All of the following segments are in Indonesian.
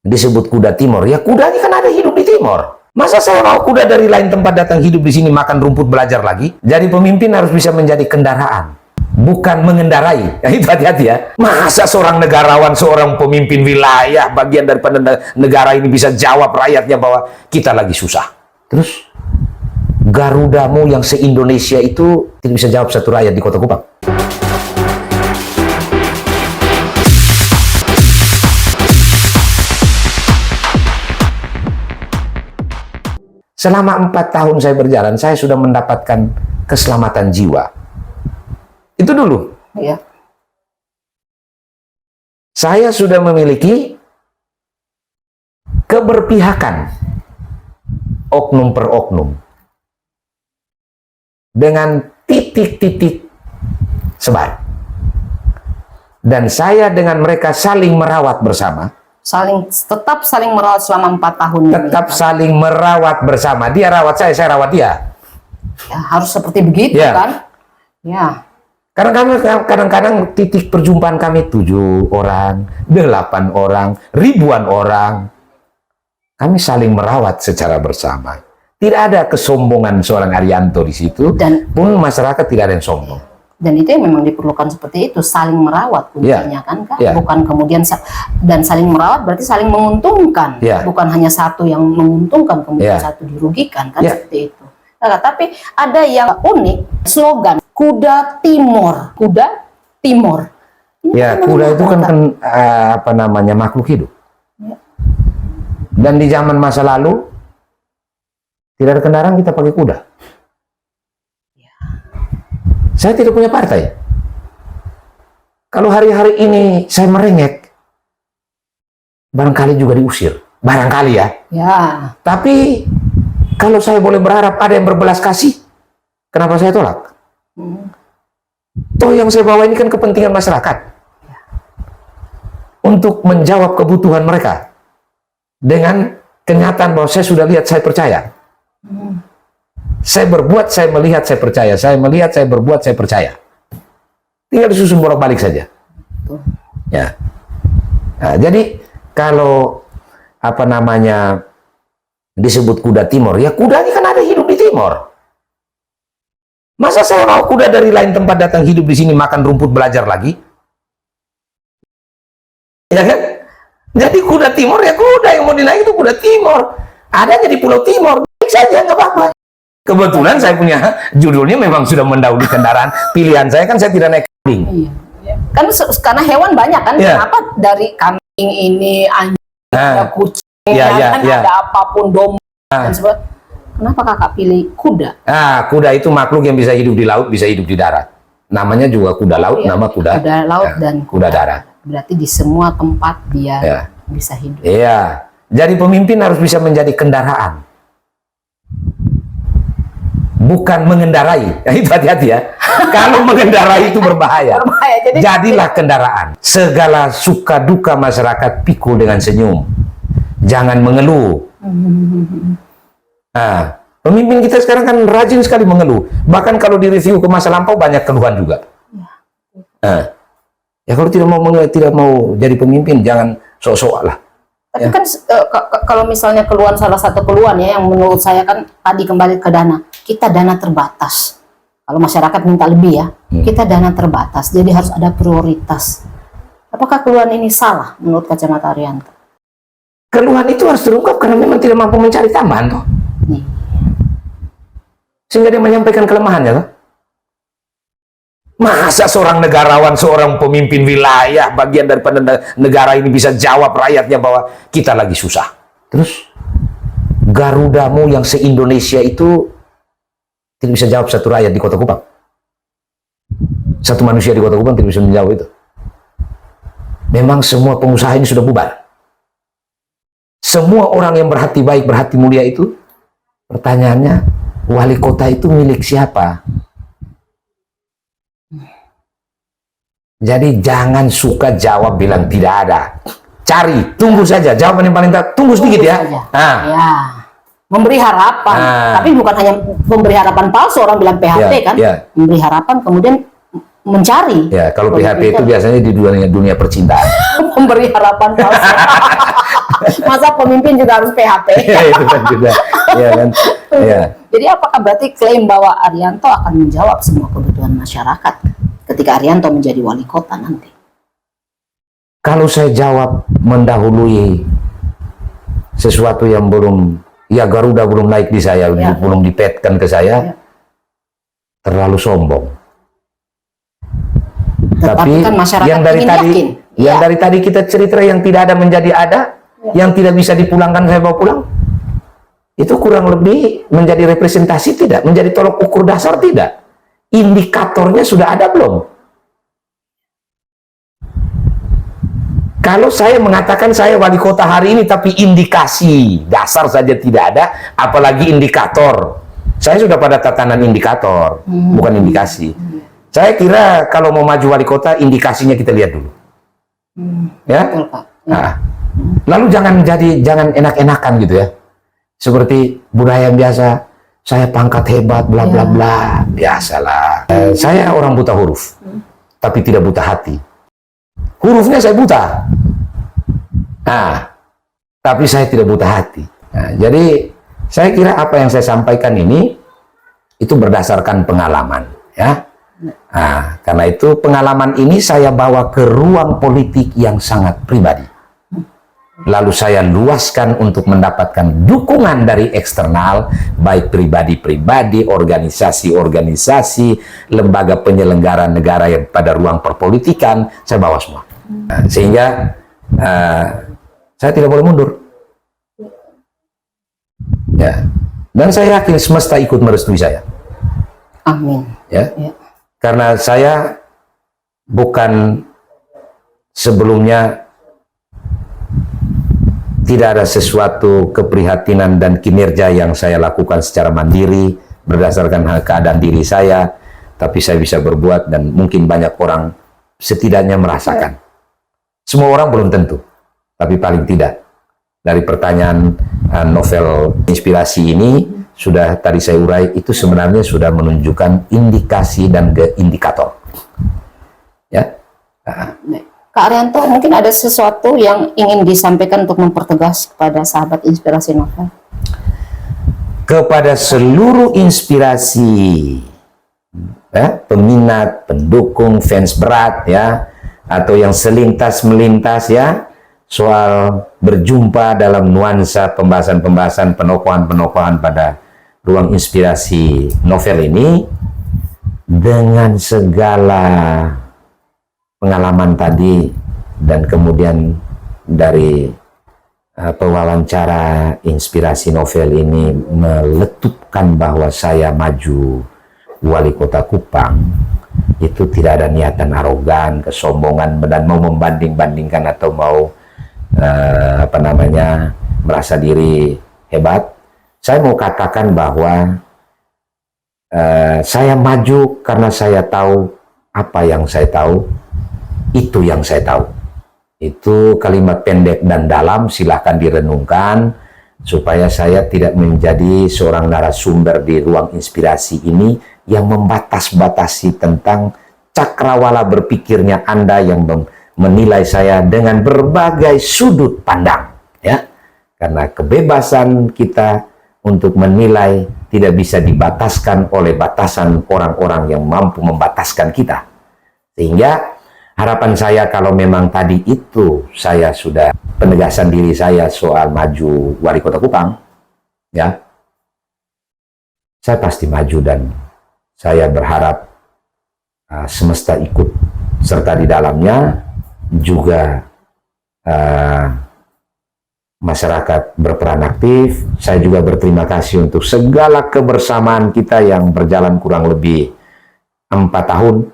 disebut kuda Timor. Ya kudanya kan ada hidup di Timor. Masa saya mau kuda dari lain tempat datang hidup di sini makan rumput belajar lagi? Jadi pemimpin harus bisa menjadi kendaraan, bukan mengendarai. Ya, itu hati-hati ya. Masa seorang negarawan, seorang pemimpin wilayah, bagian daripada negara ini bisa jawab rakyatnya bahwa kita lagi susah. Terus Garudamu yang se-Indonesia itu tidak bisa jawab satu rakyat di Kota Kupang. Selama 4 tahun saya berjalan, saya sudah mendapatkan keselamatan jiwa. Itu dulu. Iya. Saya sudah memiliki keberpihakan oknum per oknum dengan titik-titik sebar. Dan saya dengan mereka saling merawat bersama. Tetap saling merawat selama 4 tahun. Tetap saling merawat bersama. Dia rawat saya rawat dia. Ya, harus seperti begitu Ya. kan? Ya. Kadang-kadang titik perjumpaan kami 7 orang, 8 orang, ribuan orang. Kami saling merawat secara bersama. Tidak ada kesombongan seorang Arianto di situ, Dan pun masyarakat tidak ada yang sombong. Dan itu yang memang diperlukan seperti itu, saling merawat kuncinya kan, Ya. bukan kemudian dan saling merawat berarti saling menguntungkan, Ya. bukan hanya satu yang menguntungkan kemudian Ya. satu dirugikan kan, Ya. seperti itu. Nah, tapi ada yang unik, slogan kuda Timor, kuda Timor. Ini Ya, memang kuda itu kan, mengatakan- makhluk hidup. Ya. Dan di zaman masa lalu tidak ada kendaraan, kita pakai kuda. Saya tidak punya partai. Kalau hari-hari ini saya merengek, barangkali juga diusir. Barangkali ya. Ya. Tapi kalau saya boleh berharap ada yang berbelas kasih, kenapa saya tolak? Toh yang saya bawa ini kan kepentingan masyarakat. Untuk menjawab kebutuhan mereka. Dengan kenyataan bahwa saya sudah lihat, saya percaya. Saya berbuat, saya melihat, saya percaya. Saya melihat, saya berbuat, saya percaya. Tinggal disusun bolak-balik saja. Ya. Nah, jadi kalau disebut kuda Timor, ya kudanya kan ada hidup di Timor. Masa saya mau kuda dari lain tempat datang hidup di sini makan rumput belajar lagi? Ya kan? Jadi kuda Timor ya kuda yang mau dinaik itu kuda Timor. Adanya di Pulau Timor, baik saja nggak apa-apa. Kebetulan saya punya judulnya memang sudah mendahului kendaraan pilihan saya, kan saya tidak naik kambing. Iya. Kan karena hewan banyak kan, Ya. kenapa dari kambing ini, anjing, ada kucing, ada apapun, domba dan sebagainya. Kenapa kakak pilih kuda? Kuda itu makhluk yang bisa hidup di laut, bisa hidup di darat. Namanya juga kuda laut, nama kuda. Kuda laut dan kuda darat. Berarti di semua tempat dia bisa hidup. Iya. Jadi pemimpin harus bisa menjadi kendaraan, bukan mengendarai. Itu hati-hati ya. Kalau mengendarai itu berbahaya. Jadilah kendaraan. Segala suka duka masyarakat pikul dengan senyum. Jangan mengeluh. Pemimpin kita sekarang kan rajin sekali mengeluh. Bahkan kalau direview ke masa lampau banyak keluhan juga. Ya kalau tidak mau jadi pemimpin, jangan sok-sok lah. Tapi kan kalau misalnya keluhan, salah satu keluhan ya yang menurut saya kan tadi kembali ke dana. Kita dana terbatas. Kalau masyarakat minta lebih ya, kita dana terbatas. Jadi harus ada prioritas. Apakah keluhan ini salah menurut kacamata Arianto? Keluhan itu harus terungkap karena memang tidak mampu mencari tambahan toh. Sehingga dia menyampaikan kelemahannya toh. Masa seorang negarawan, seorang pemimpin wilayah, bagian daripada negara ini bisa jawab rakyatnya bahwa kita lagi susah. Terus Garudamu yang se-Indonesia itu tidak bisa jawab satu rakyat di Kota Kupang. Satu manusia di Kota Kupang tidak bisa menjawab itu. Memang semua pengusaha ini sudah bubar. Semua orang yang berhati baik, berhati mulia itu, pertanyaannya, wali kota itu milik siapa? Jadi jangan suka jawab bilang tidak ada. Cari, tunggu saja. Jawaban yang paling tunggu sedikit ya. Ya. Memberi harapan. Tapi bukan hanya memberi harapan palsu, orang bilang PHP kan. Memberi harapan kemudian mencari. Ya, kalau PHP itu biasanya di dunia percintaan. Memberi harapan palsu. Masa pemimpin juga harus PHP? Ya, itu kan juga. Ya kan? Ya. Jadi apakah berarti klaim bahwa Arianto akan menjawab semua kebutuhan masyarakat ketika Arianto menjadi wali kota nanti? Kalau saya jawab mendahului sesuatu yang belum, ya Garuda belum naik di saya, Ya. belum dipetkan ke saya, Ya. terlalu sombong. Tetapi kan masyarakat yang dari ingin tadi, yakin. yang Ya. dari tadi kita cerita yang tidak ada menjadi ada, yang tidak bisa dipulangkan saya bawa pulang, itu kurang lebih menjadi representasi tidak, menjadi tolok ukur dasar tidak, indikatornya sudah ada belum? Kalau saya mengatakan saya wali kota hari ini, tapi indikasi dasar saja tidak ada, apalagi indikator. Saya sudah pada tatanan indikator, bukan indikasi. Saya kira kalau mau maju wali kota, indikasinya kita lihat dulu. Ya? Betul, Pak. Ya. Nah, lalu jangan enak-enakan gitu ya. Seperti budaya yang biasa, saya pangkat hebat, bla bla bla, biasalah. Saya orang buta huruf, tapi tidak buta hati. Hurufnya saya buta. Nah, tapi saya tidak buta hati. Nah, jadi saya kira apa yang saya sampaikan ini itu berdasarkan pengalaman, ya. Nah, karena itu pengalaman ini saya bawa ke ruang politik yang sangat pribadi. Lalu saya luaskan untuk mendapatkan dukungan dari eksternal, baik pribadi-pribadi, organisasi-organisasi, lembaga penyelenggara negara yang pada ruang perpolitikan, saya bawa semua. Nah, sehingga saya tidak boleh mundur. Ya. Dan saya yakin semesta ikut merestui saya. Amin. Ya. Ya. Karena saya bukan sebelumnya tidak ada sesuatu keprihatinan dan kinerja yang saya lakukan secara mandiri berdasarkan keadaan diri saya, tapi saya bisa berbuat dan mungkin banyak orang setidaknya merasakan. Semua orang belum tentu, tapi paling tidak dari pertanyaan novel inspirasi ini sudah tadi saya urai, itu sebenarnya sudah menunjukkan indikasi dan indikator. Ya. Kak Arianto, mungkin ada sesuatu yang ingin disampaikan untuk mempertegas kepada sahabat inspirasi novel? Kepada seluruh inspirasi, ya, peminat, pendukung, fans berat, ya, atau yang selintas melintas, ya, soal berjumpa dalam nuansa pembahasan-pembahasan penokohan-penokohan pada ruang inspirasi novel ini, dengan segala pengalaman tadi dan kemudian dari pewawancara inspirasi novel ini meletupkan bahwa saya maju wali kota Kupang, itu tidak ada niatan arogan, kesombongan, dan mau membanding-bandingkan atau mau merasa diri hebat. Saya mau katakan bahwa saya maju karena saya tahu apa yang saya tahu, itu yang saya tahu. Itu kalimat pendek dan dalam, silahkan direnungkan supaya saya tidak menjadi seorang narasumber di ruang inspirasi ini yang membatas-batasi tentang cakrawala berpikirnya Anda yang menilai saya dengan berbagai sudut pandang, ya. Karena kebebasan kita untuk menilai tidak bisa dibataskan oleh batasan orang-orang yang mampu membataskan kita. Sehingga harapan saya kalau memang tadi itu saya sudah penegasan diri saya soal maju wali kota Kupang, ya, saya pasti maju dan saya berharap semesta ikut serta di dalamnya, juga masyarakat berperan aktif. Saya juga berterima kasih untuk segala kebersamaan kita yang berjalan kurang lebih 4 tahun.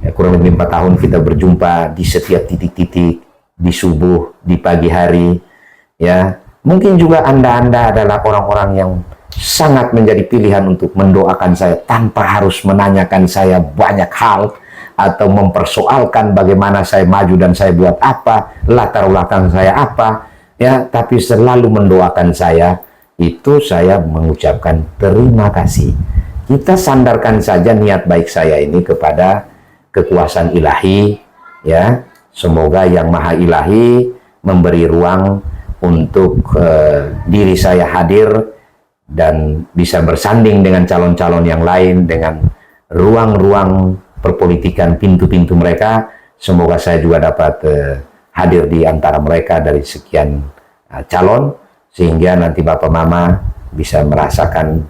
Ya, kurang lebih 4 tahun kita berjumpa di setiap titik-titik, di subuh, di pagi hari. Ya, mungkin juga Anda adalah orang-orang yang sangat menjadi pilihan untuk mendoakan saya tanpa harus menanyakan saya banyak hal atau mempersoalkan bagaimana saya maju dan saya buat apa, latar belakang saya apa, ya, tapi selalu mendoakan saya. Itu saya mengucapkan terima kasih. Kita sandarkan saja niat baik saya ini kepada kekuasaan ilahi, ya. Semoga yang maha ilahi memberi ruang untuk diri saya hadir dan bisa bersanding dengan calon-calon yang lain dengan ruang-ruang perpolitikan, pintu-pintu mereka. Semoga saya juga dapat hadir di antara mereka dari sekian calon, sehingga nanti Bapak Mama bisa merasakan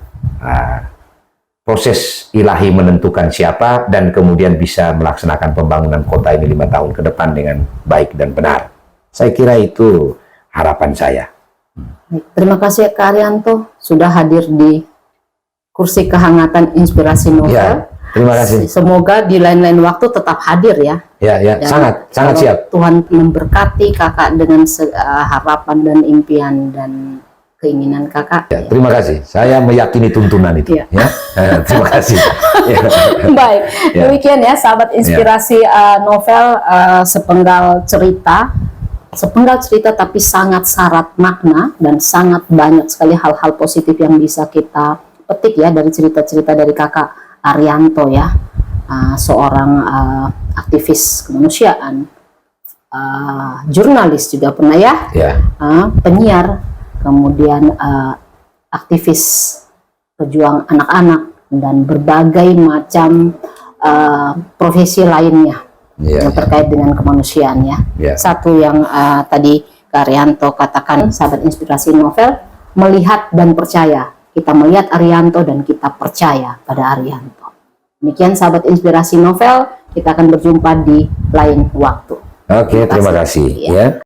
proses ilahi menentukan siapa, dan kemudian bisa melaksanakan pembangunan kota ini 5 tahun ke depan dengan baik dan benar. Saya kira itu harapan saya. Terima kasih Kak Arianto sudah hadir di kursi kehangatan inspirasi novel. Ya, terima kasih. Semoga di lain-lain waktu tetap hadir ya. Ya, Dan sangat kalau siap. Tuhan memberkati kakak dengan harapan dan impian dan keinginan kakak. Ya, terima kasih. Saya meyakini tuntunan itu. Ya. Ya. Terima kasih. Ya. Baik, Ya. demikian ya sahabat inspirasi novel, sepenggal cerita tapi sangat syarat makna dan sangat banyak sekali hal-hal positif yang bisa kita petik ya dari cerita-cerita dari kakak Arianto ya, seorang aktivis kemanusiaan, jurnalis juga pernah ya, penyiar, kemudian aktivis pejuang anak-anak dan berbagai macam profesi lainnya yang terkait dengan kemanusiaan ya. Satu yang tadi Kak Arianto katakan, sahabat inspirasi novel, melihat dan percaya. Kita melihat Arianto dan kita percaya pada Arianto. Demikian sahabat inspirasi novel, kita akan berjumpa di lain waktu. Oke, terima kasih. Ya.